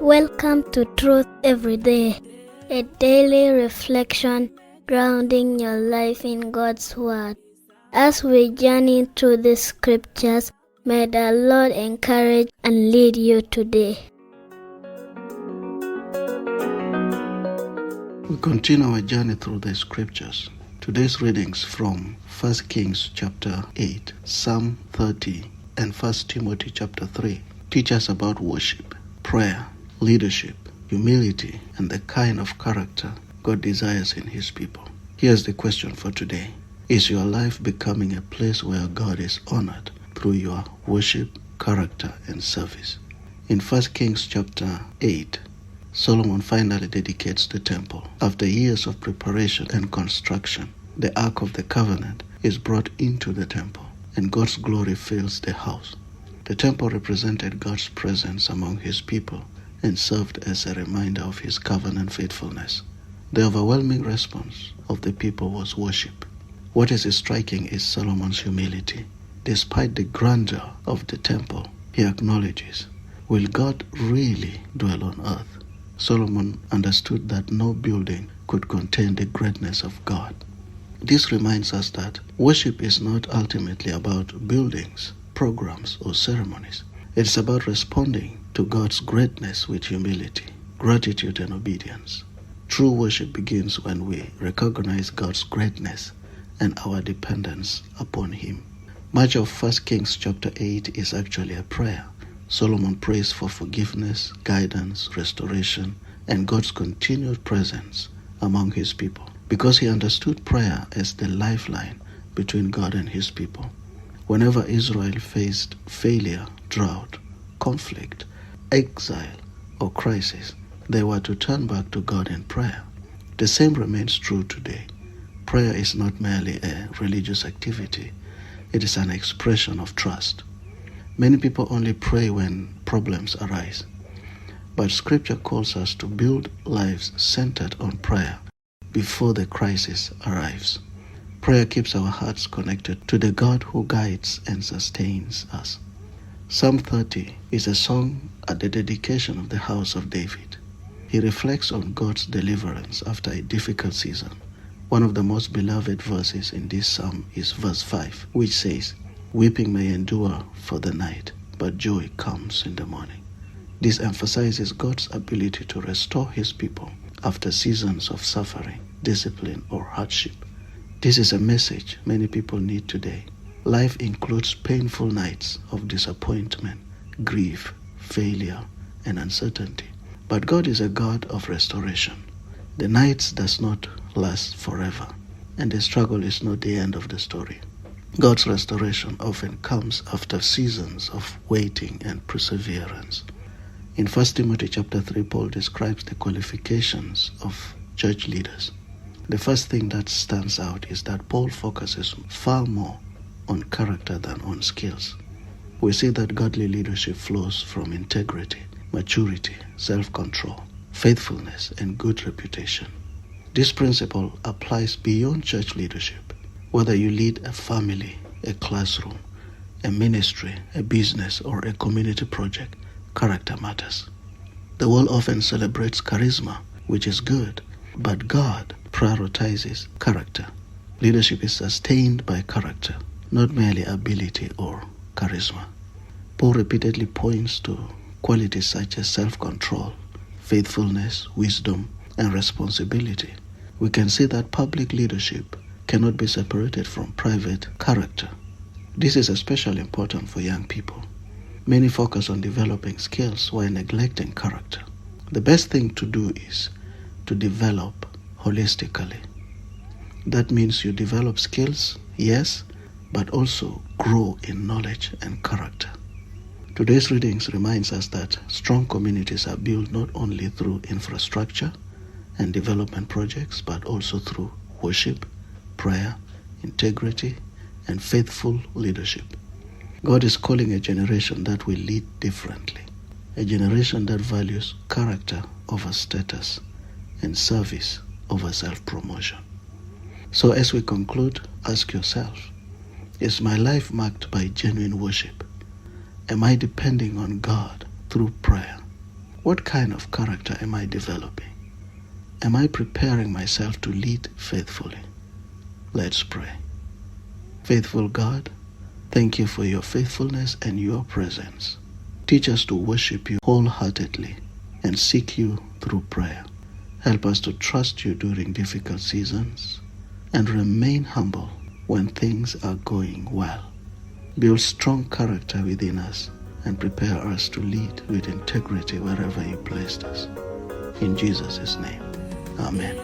Welcome to Truth Every Day, a daily reflection grounding your life in God's Word. As we journey through the scriptures, may the Lord encourage and lead you today. We continue our journey through the scriptures. Today's readings from 1 Kings chapter 8, Psalm 30, and 1 Timothy chapter 3 teach us about worship, prayer, leadership, humility, and the kind of character God desires in His people. Here's the question for today. Is your life becoming a place where God is honored through your worship, character, and service? In 1 Kings chapter 8, Solomon finally dedicates the temple. After years of preparation and construction, the Ark of the Covenant is brought into the temple, and God's glory fills the house. The temple represented God's presence among His people and served as a reminder of His covenant faithfulness. The overwhelming response of the people was worship. What is striking is Solomon's humility. Despite the grandeur of the temple, he acknowledges, will God really dwell on earth? Solomon understood that no building could contain the greatness of God. This reminds us that worship is not ultimately about buildings, programs, or ceremonies. It's about responding to God's greatness with humility, gratitude, and obedience. True worship begins when we recognize God's greatness and our dependence upon Him. Much of 1 Kings chapter 8 is actually a prayer. Solomon prays for forgiveness, guidance, restoration, and God's continued presence among His people, because he understood prayer as the lifeline between God and His people. Whenever Israel faced failure, drought, conflict, exile, or crisis, they were to turn back to God in prayer. The same remains true today. Prayer is not merely a religious activity. It is an expression of trust. Many people only pray when problems arise. But Scripture calls us to build lives centered on prayer before the crisis arrives. Prayer keeps our hearts connected to the God who guides and sustains us. Psalm 30 is a song at the dedication of the house of David. He reflects on God's deliverance after a difficult season. One of the most beloved verses in this psalm is verse 5, which says, "Weeping may endure for the night, but joy comes in the morning." This emphasizes God's ability to restore His people after seasons of suffering, discipline, or hardship. This is a message many people need today. Life includes painful nights of disappointment, grief, failure, and uncertainty. But God is a God of restoration. The nights does not last forever, and the struggle is not the end of the story. God's restoration often comes after seasons of waiting and perseverance. In 1 Timothy chapter 3, Paul describes the qualifications of church leaders. The first thing that stands out is that Paul focuses far more on character than on skills. We see that godly leadership flows from integrity, maturity, self-control, faithfulness, and good reputation. This principle applies beyond church leadership. Whether you lead a family, a classroom, a ministry, a business, or a community project, character matters. The world often celebrates charisma, which is good, but God prioritizes character. Leadership is sustained by character, not merely ability or charisma. Paul repeatedly points to qualities such as self-control, faithfulness, wisdom, and responsibility. We can see that public leadership cannot be separated from private character. This is especially important for young people. Many focus on developing skills while neglecting character. The best thing to do is to develop holistically. That means you develop skills, yes, but also grow in knowledge and character. Today's readings reminds us that strong communities are built not only through infrastructure and development projects, but also through worship, prayer, integrity, and faithful leadership. God is calling a generation that will lead differently, a generation that values character over status and service over self-promotion. So as we conclude, ask yourself, is my life marked by genuine worship? Am I depending on God through prayer? What kind of character am I developing? Am I preparing myself to lead faithfully? Let's pray. Faithful God, thank you for your faithfulness and your presence. Teach us to worship you wholeheartedly and seek you through prayer. Help us to trust you during difficult seasons and remain humble when things are going well. Build strong character within us and prepare us to lead with integrity wherever you placed us. In Jesus' name, amen.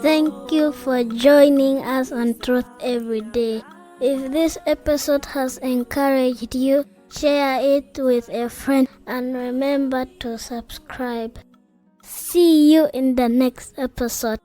Thank you for joining us on Truth Every Day. If this episode has encouraged you, share it with a friend and remember to subscribe. See you in the next episode.